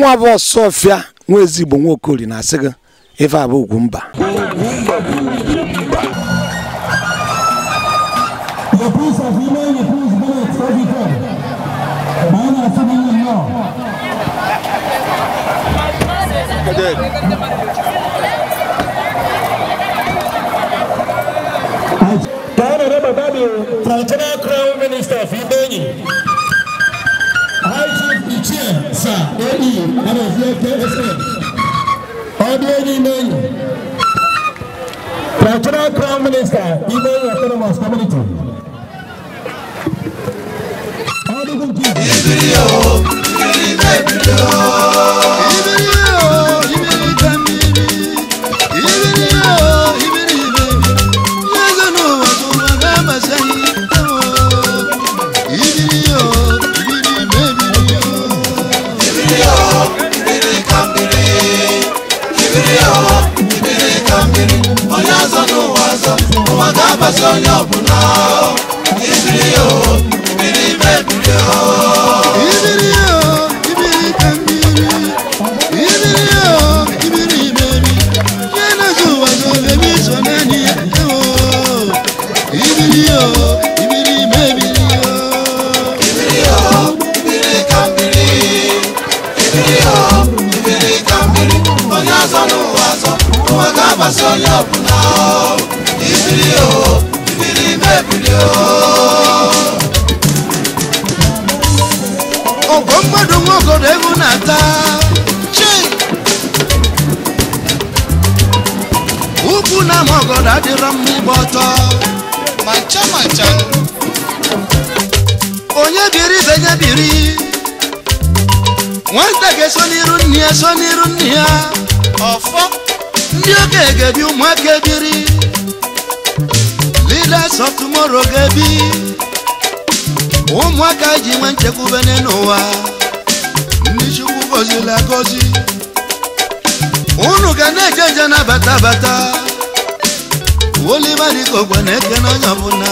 Mwa bo Sofia mwezi bo nwokori na asị gị ife abụ Ugwumba. The piece of email, the piece bullets, everything. Mine are sitting in law. Traditional Crown Minister of Ibeni. High Chief Ichie, Sir, AE, and of your KSA. Audio Ibeni. Traditional Crown Minister, Ibeni Autonomous Community. Leaders of tomorrow gebi Umwaka jimanche kubene noa Nishuku gozi la gozi Unu gane janja na bata bata Woli mariko kwa neke na nyabuna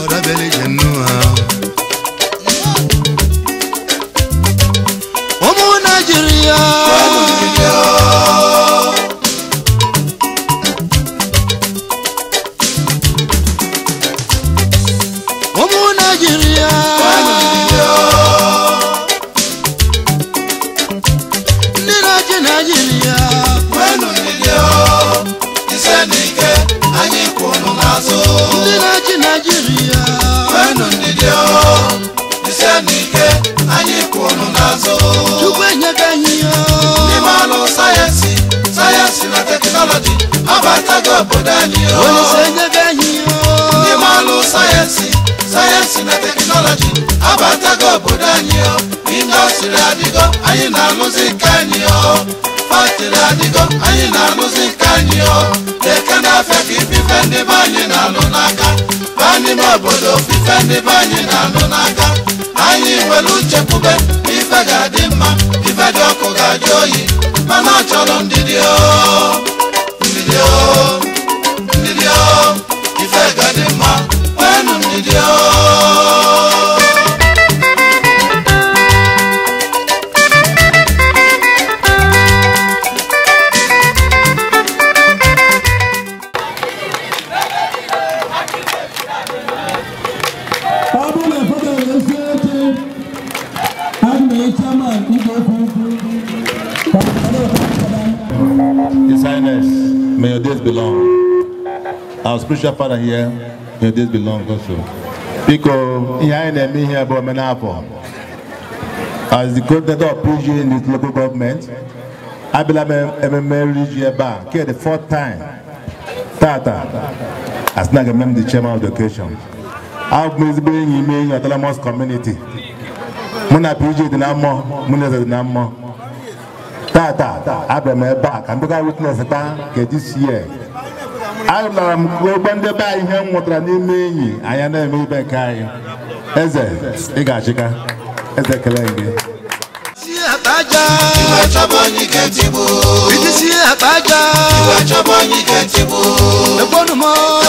Ora beli jenua Omu Nigeria Science and technology, abatago bodanio, industry adigo, ayina music kanyo, factory adigo, ayina music kanyo, they can affect if you fend the bany na lunaka, bani mabodo, if you fend the bany na lunaka, ayi weluche pube, if I got him, if I don't go gajoyi, manacho on didio, if I got him, His Highness, may your days belong. Our spiritual father here, may your days belong also. Because me here about Menapo. As the coordinator of PG in this local government, I believe I'm married here back. The fourth time, Tata, as not the chairman of the occasion. I've been bringing me in your Autonomous community. Muna PG the Namo, Muna the Namo. Tata, I've been back and I witness it this year. I am going to buy him what I need. I am a new back. As a Igashika, as a Kalenge. Chabani Ketibu, it is here, Baja, Chabani Ketibu, the one more,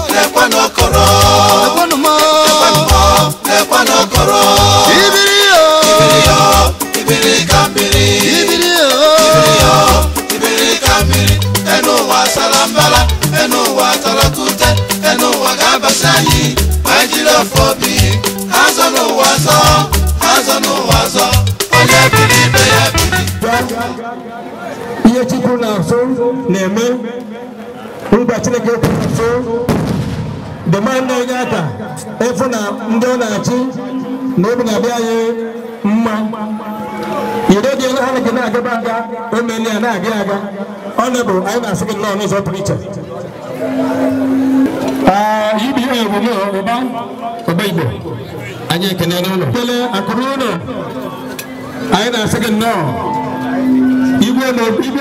the Panokoro, the one more, the Panokoro, Ibirio, anyị ma jiri ofe obi azọ n'ụwa zọ azọ n'ụwa zọ onye biri ibe ya biri ihe Chukwu na-afụ na-eme ụba Chineke kwuru nso demand onye aka efu na ndị ọ na-achị na obi na-abịa anyị mma ire dị ha na na-agaba aga omeni ya na-aga aga ọ na-bụ anyị na-asị gị nnọọ n'ụzọ pụrụ iche ibi ihe emume ụba Igbo anyị ekene n'ụlọ kele akụrụ ụlọ anyị na-asị gị nnọọ igwe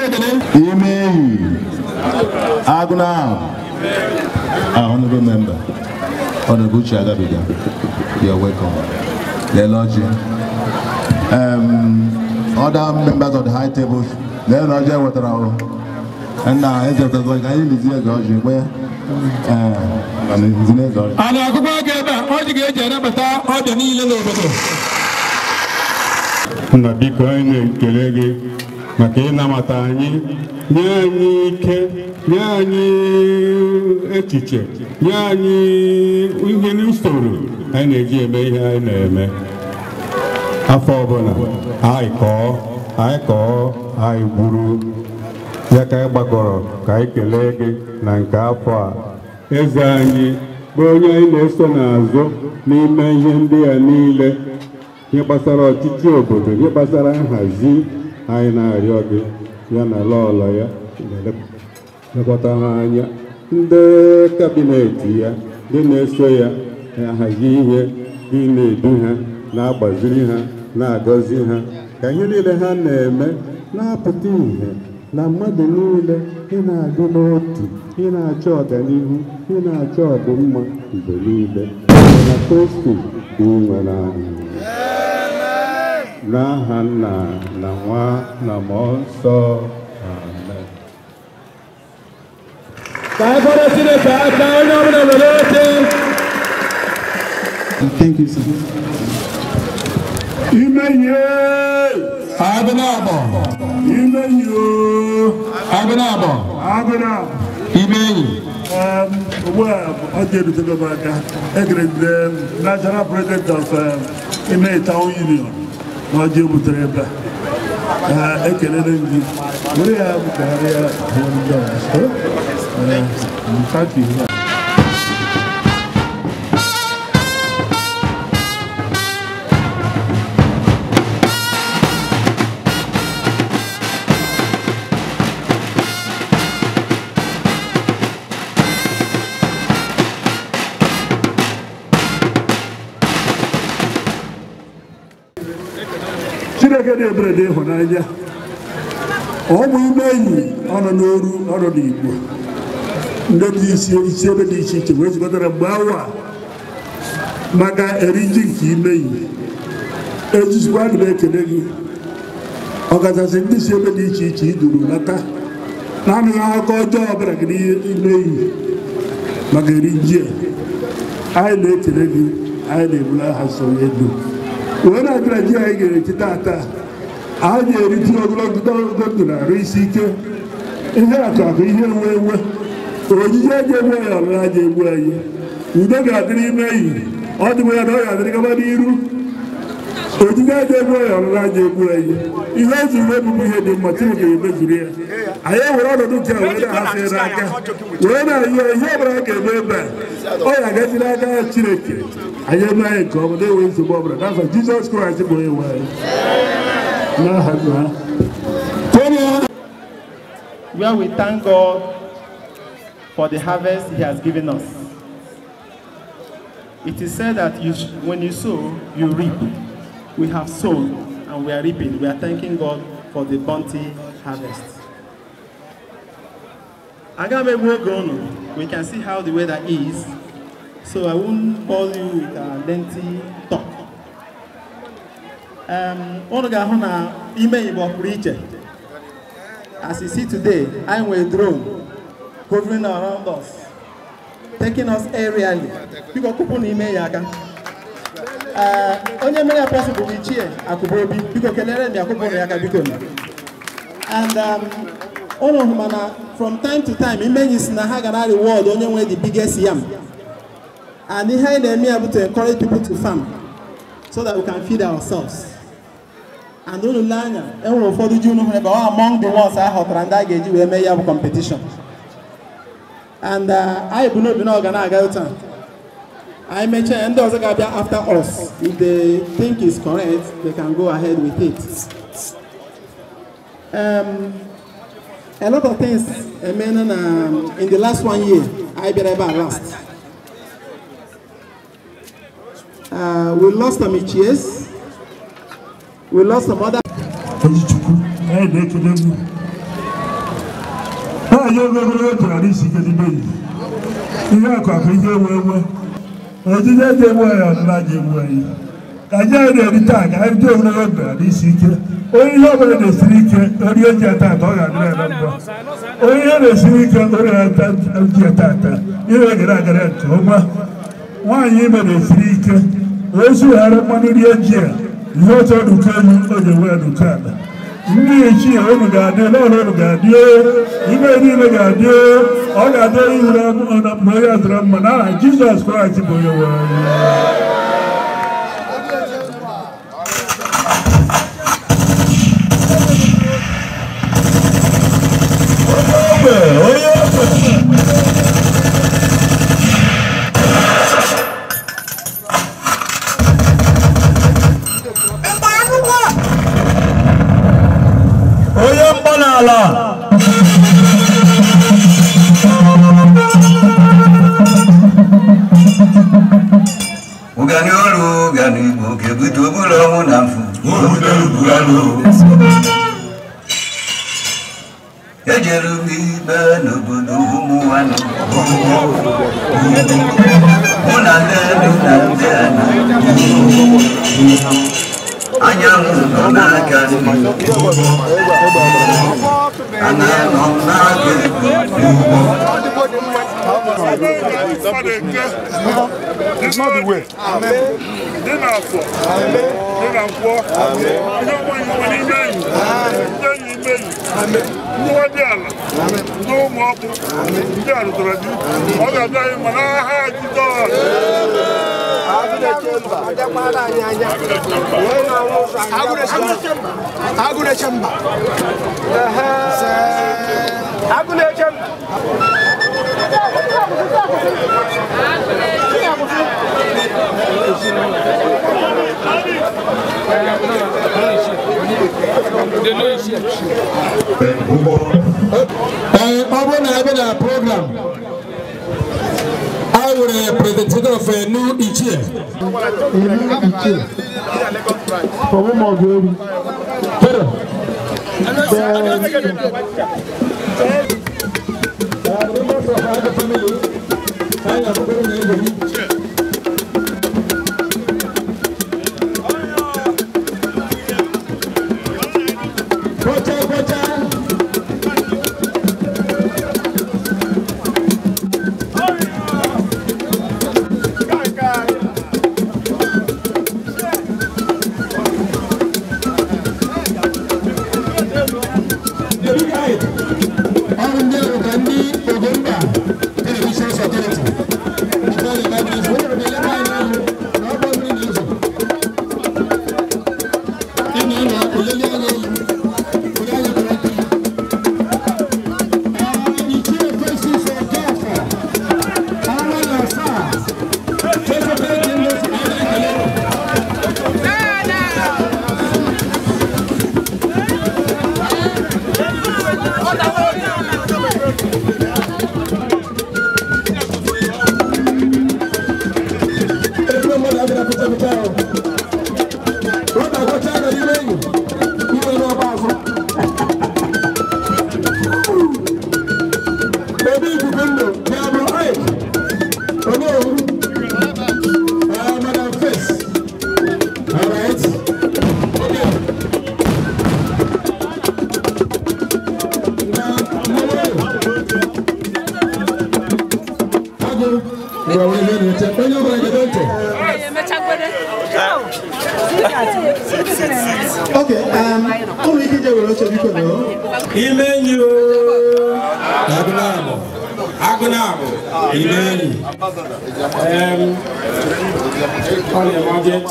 ekene ime eyi agụna honorable member Honorable Chiagabiga, you're welcome. Leloji. Other members of the high tables, Leloji Waterao. And now, as of the like, I need to see where and I go back all the gate and about all the needle over. Nabiko and Kelegi, Makena Matani, Nyani Ke, Nyani Etiche, Nyani Wingin Story, and a GMA name. Afobona, I call, I Guru, Yaka Bagoro, Kai Kelegi, Nankapa, Ezani, Boya in Estonazo, Nima Yendi Anile, Yapasara Tichobo, Yapasara Hazi. Aina Yogi, Yana Lola, Nakotamania, the cabinet here, the Nesoya, Haji, Dine Duha, Na Baziliha, Na Goziha, can you need a hand name? Na Putin, Na Madinule, in a Gunoti, in a Jordan, in a Jordan, believe it, in a toasty, doing na hana na wa na monso amen. Thank you, sir. Imenye Abenabo Imenye well, I did to go back. The national president of Ime Town Union. Maji Butreba. Ekelele. We have career thank you. Chineke na-eberede ịhụnanya ọ bụ ime enyi ọ nọ n'oru ọnọdụ Igbo ndị dị isi ebe dị iche iche wee zukọtara mgbe awa maka eri ji nke ime enyi ejizikwa adịm ekele gị ọkachasị ndị si ebe dị iche iche iduru nata na-anụghị aka ọjọọ ọbụla gị n'ime enyi maka eri ji anyị na-ekele gị anyị na-ebula aha so elu wee na-abịara ji anyị ga-echi taata anyị ga-erite ogologo ndụ na-arụ isi ike ihe akụ akụ ihe enwe enwe ojiji eji egbu anyị ọrụ aja egbu anyị udo ga-adịrị ime enyi ọ dịbụ ya na ọ ga-adịrị gaba n'iru ojiji eji egbu anyị ọrụ aja egbu anyị ihe ozi uwe bụbụ ihe dị mma Chineke ga-emezuru ya anyị ewere ọnọdụ nke a wee na-ahasịrị aka wee na-ayọ ihe ọbụla ga-eme ebe a ọ ya agajiri aka Chineke anyị eme anyị nke ọbụla enwe nsogbu ọbụla n'afọ Jizọs Kraịst bụ onye nwe anyị n'aha ha. Where we thank God for the harvest He has given us. It is said that when you sow, you reap. We have sown and we are reaping. We are thanking God for the bounty harvest. We can see how the weather is, so I won't bore you with a lengthy talk. As you see today, I'm with a drone hovering around us, taking us aerially. Because kupuni ime yaga. Onye many possible we cheer akubobi because kelere mi akupuni yaga bikoni. And from time to time, ime is na hagana reward onye we the biggest yam. And here they are able to encourage people to farm so that we can feed ourselves. And don't learn everyone for the junior among the ones I have and we may have competition. And I will not be organized. I mentioned and those are after us. If they think it's correct, they can go ahead with it. A lot of things in the last 1 year, I be ever lost. We lost some HES. We lost some other. Those who had money here, not to come or the way to come. Me, she, oh, God, no, God, you may even God, you, all I do is on a prayer drum, and Jesus Christ, for your word. This is not the way. Amen. Then I fall. Amen. Then I walk. Amen. I don't want you when you mean. Amen. Amen. No idea. Amen. No more. Amen. You are the ready. All the time, man, I had to go. Program. I will present of a new each year. For one more good. Okay, only can do what you know. Agunabo, Imeni. Only a market.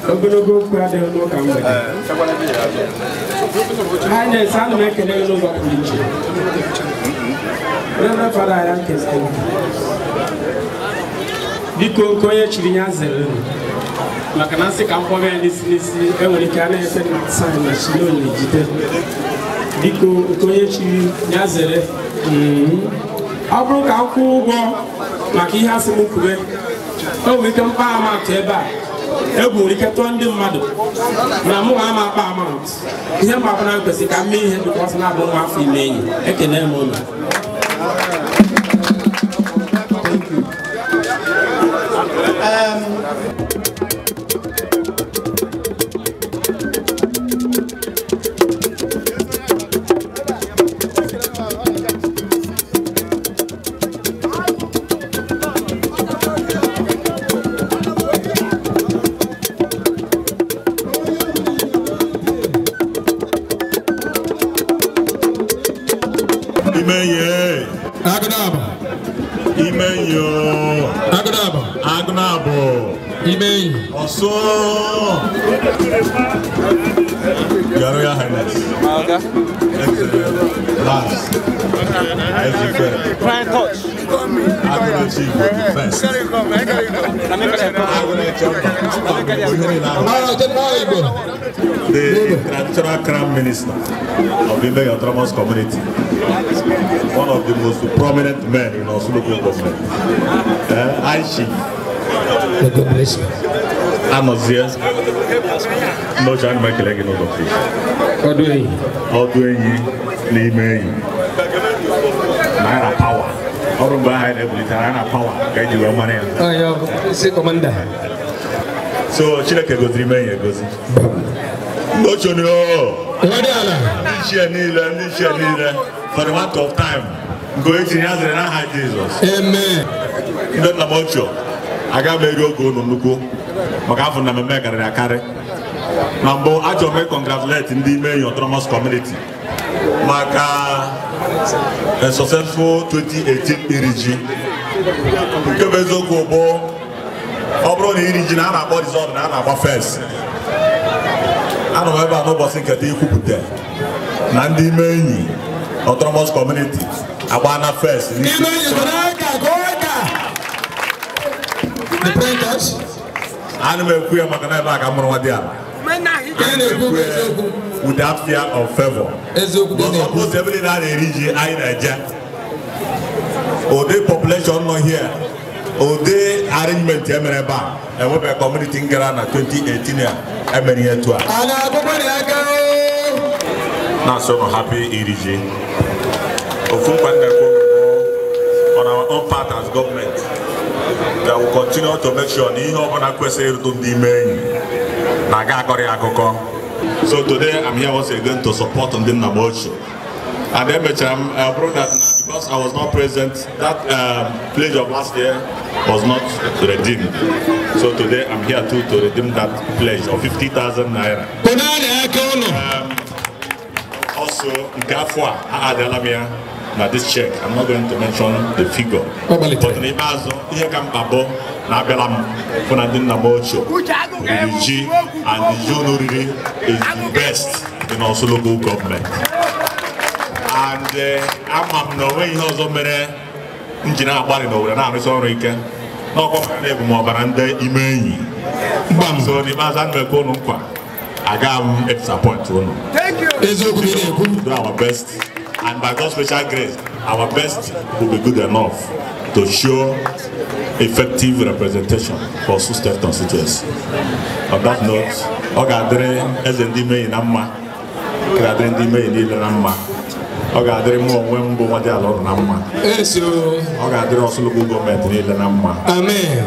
Ogunogo kwade no kambe. Anya san make no go preach. Reverend Father Yankes. Biko koye chirinya zero. Makanasi kampome nisi ewulikane ese na sign na shilo ni jite. Biko koye chirinya zero. Abro ka kwugo maka ihe asimu kube. O wike mpa amount ebe a. Egwu wike to ndị mmadụ. Na mụ ama akpa amount. Ihe mba na kwesị ka mme ihe because na abụ nwa afọ ime enyi. Ekene m unu. So, Your Royal Highness, last, Prime touch. I'm going to achieve first. The traditional crown minister of the Ibe Autonomous community, one of the most prominent men in our local government, Aishi. God bless you. I'm not here. No John Michael again over here. How doing you? Naira power. How do I have Naira power? Can you money? Oh, yeah, c'est commander. So, she like a good remain. No, you know. For the amount of time, going to Jesus. Amen. Don't know about you. I got very good on Magafu na mmemme karịrị akarị na mbụ achọrọ m congratulate ndị Ibe Autonomous community maka a successful 2018 iriji nke bụ eziokwu bụ ọ bụrụ na iriji na a na-akpọ resort na a na-agba first anọ m ebe a n'ụbọchị nketa ikwupụta na ndị Ibe Autonomous community agba na first I'm a queer Macanaba without fear of favor. Almost every night in region, or the population not here, or the arrangement and we community in Ghana 2018 year to now so happy EDG. On our own part as government. That will continue to make sure so today I'm here once again to support on the Namocho. And then I brought that because I was not present, that pledge of last year was not redeemed. So today I'm here too to redeem that pledge of 50,000 naira. Also, now this check, I'm not going to mention the figure. But in Ibazo, here come Abo, Nabelam, Fonadin Namocho, G, and the Junuri is the best in our local government. And I'm no way also made engineer body over and I'm sorry, no more than Imeni. So the Mazan Bekonukwa, I got extra point to know. Thank you. Do our best. And by God's special grace, our best will be good enough to show effective representation for Sultan constituency. On that note, Ogadre SNDME in Amma, Ogadre in Nama, Ogadre more when Bomadalo Nama. Ogadre also local government in Nama. Amen.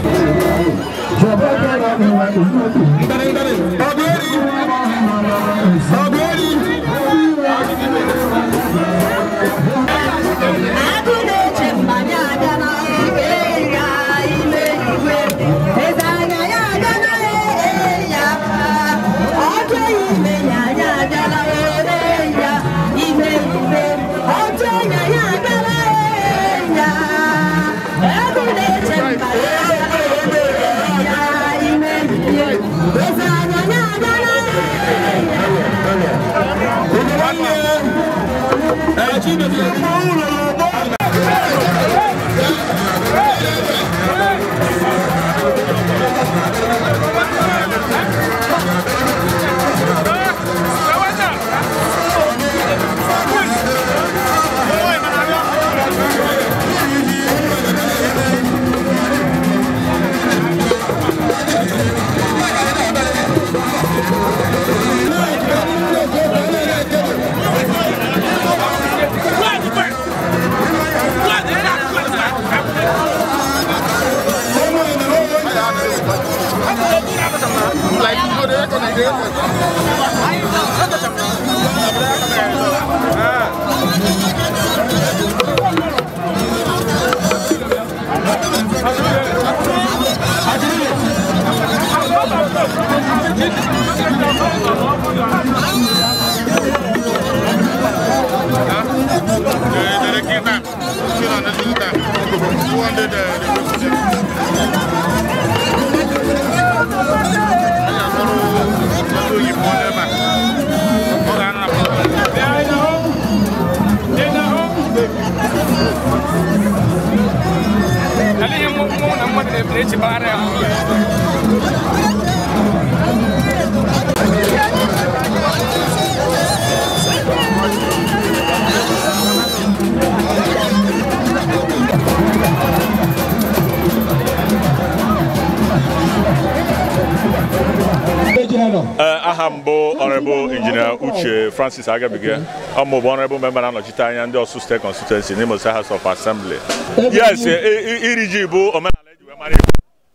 Ahambo Honorable Engineer Uche Francis Agabige, Honorable Member of Chitanya and also State Constituency, name of House of Assembly. Yes, Irijibu, Omanaleju,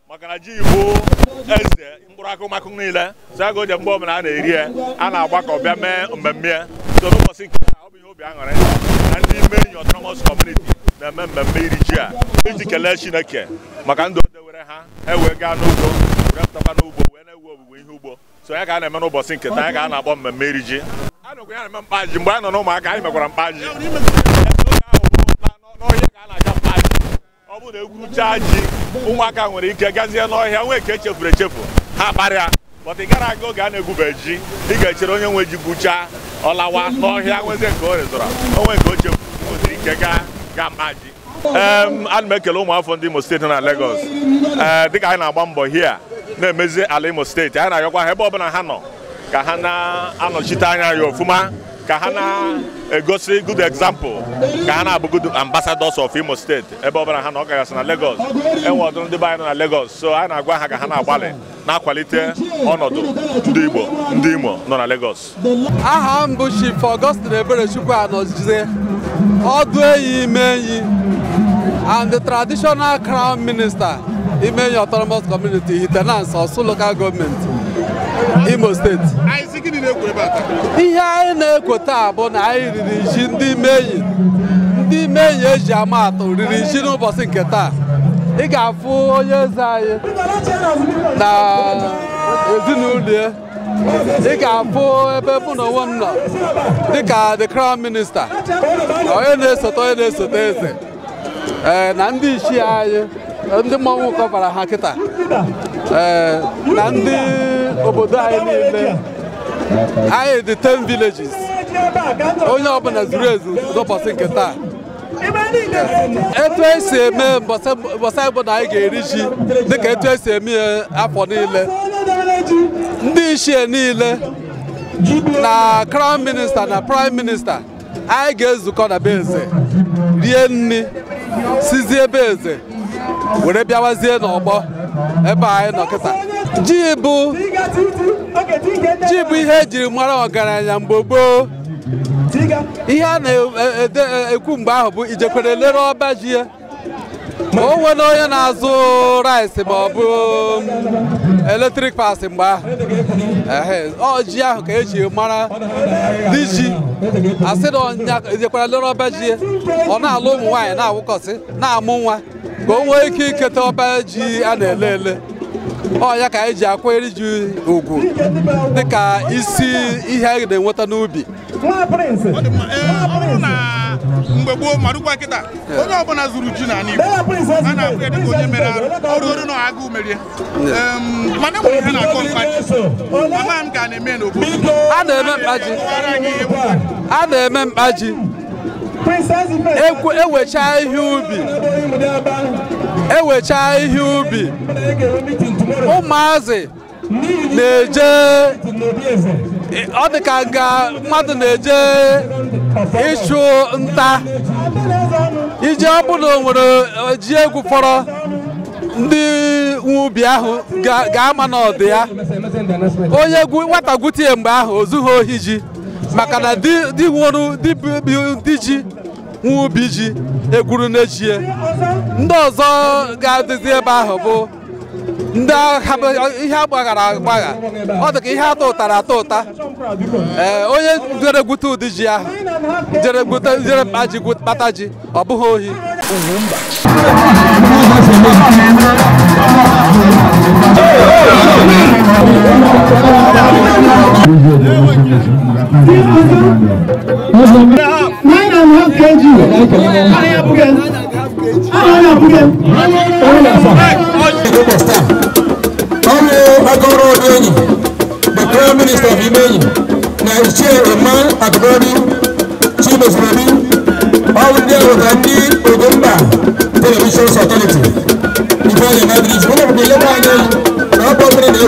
Makanajibu, Ezde, Murako Makunila, Sago Jambo and area, and our back of Bame, Memia, so no more thinking, I'll be Obiang, and the main autonomous community, the member Merija, Kaleshi Nake, Makando, Ewegano, Raptapano, Hubo. So I can't remember what's in Kata, I can't bomb a marriage. I don't remember Pajimban, no, my guy, my Paji. No, you can't Paji. Over the good charge, Umaka, when he can get no, I will catch a breacher. Ha, but they gotta go Gana Gubeji, he gets your own way to Bucha, all I want, no, here was a corridor. Oh, I go to Gamaji. I'll make a long one from the State and Lagos. The guy now bomb here. Ne meze Alimo State ana yokwa hebo bana hano ka hana ano chitanya yo fuma ka hana egosi good example ka hana good ambassadors of Imo State ebo bana hano ka yasna Lagos enwo don de bay na Lagos so ana agwa ha ka hana agbale na quality onodo ndị Imo no na Lagos. Aha mbu Chief Augustine Eberechukwu anozize odu eyi meyi and the traditional crown minister Imeyi Autonomous Community, Itenance, also local government, Imo State. Ihe anyị na-ekweta bụ na anyị riri ji ndị Imeyi eji ama atụ riri ji n'ụbọchị nke taa. Ị ga-afụ onye eze anyị na ezinụlọ ya. Ị ga-afụ ebe mụ na onwe m nọ dịka the crown minister, onye na-esote eze na ndị isi anyị. Ndị mmọnwụ kọbara ha kịta na ndị obodo anyị niile anyị dị 10 villages onye ọbụla zuru ezu n'ụbọchị nke taa etu esi eme mbọsị bụ na anyị ga-eri ji dịka etu esi eme afọ niile ndị ichie niile na crown minister na prime minister anyị ga-ezukọ na be eze rie nri sizie ebe eze were bịawazie n'ọgbọ ebe anyị nọ kịta. Ji bụ ihe ejiri mara ọgaranya mgbe gboo. Ihe a na-ekwu mgbe ahụ bụ ijekwere lere ọba ji ya. O nwere onye na-azụ rice ma ọ bụ electric pass mgbe ahụ. Ji ahụ ka eji mara dị ji. Asị na ijekwere lere ọba ji ya. Ọ na-alụ ụmụ nwaanyị na-awụkọsị na-amụ nwa. Ka o nwee ike iketa ọba ji a na-ele ya ka anyị ji akwanyere ji ugwu dịka isi ihe anyị na-enweta n'ubi. Mgbe gboo marụkwa kịta onye ọbụla zuru ji na Igbo a na-akwụ ya dịka onye mere arụ ọrụ na agụụ merie mana enwere ihe na-akọ mkpaji mama m ka na-eme n'obodo a na-eme mkpaji ewechaa ihe ubi ụmụazị na-eje ọ dị ka nga mmadụ na-eje ịchụ nta ije ọbụla o nwere ji egwu fọrọ ndị nwe ubi ahụ ga-ama n'ọdụ ya onye nwata gwutie mgbe ahụ o zughị ohi ji maka na di ji nwe ubi ji egwuru n'ejie ndị ọzọ ga-adịzi ebe ahụ bụ ndị ihe agbaghara agbagha ọ dị ka ihe atọ ụtara atọ ụta onye jere gwute ụdị ji ahụ jere mkpa ji kpata ji ọ bụghị ohi the Prime Minister of Imeyi, Nigeria, a man at the body, Chief of Rabi, all there with Andy Ogumba, Television Authority. Before the Madrid, one of the Lebanon, not opening the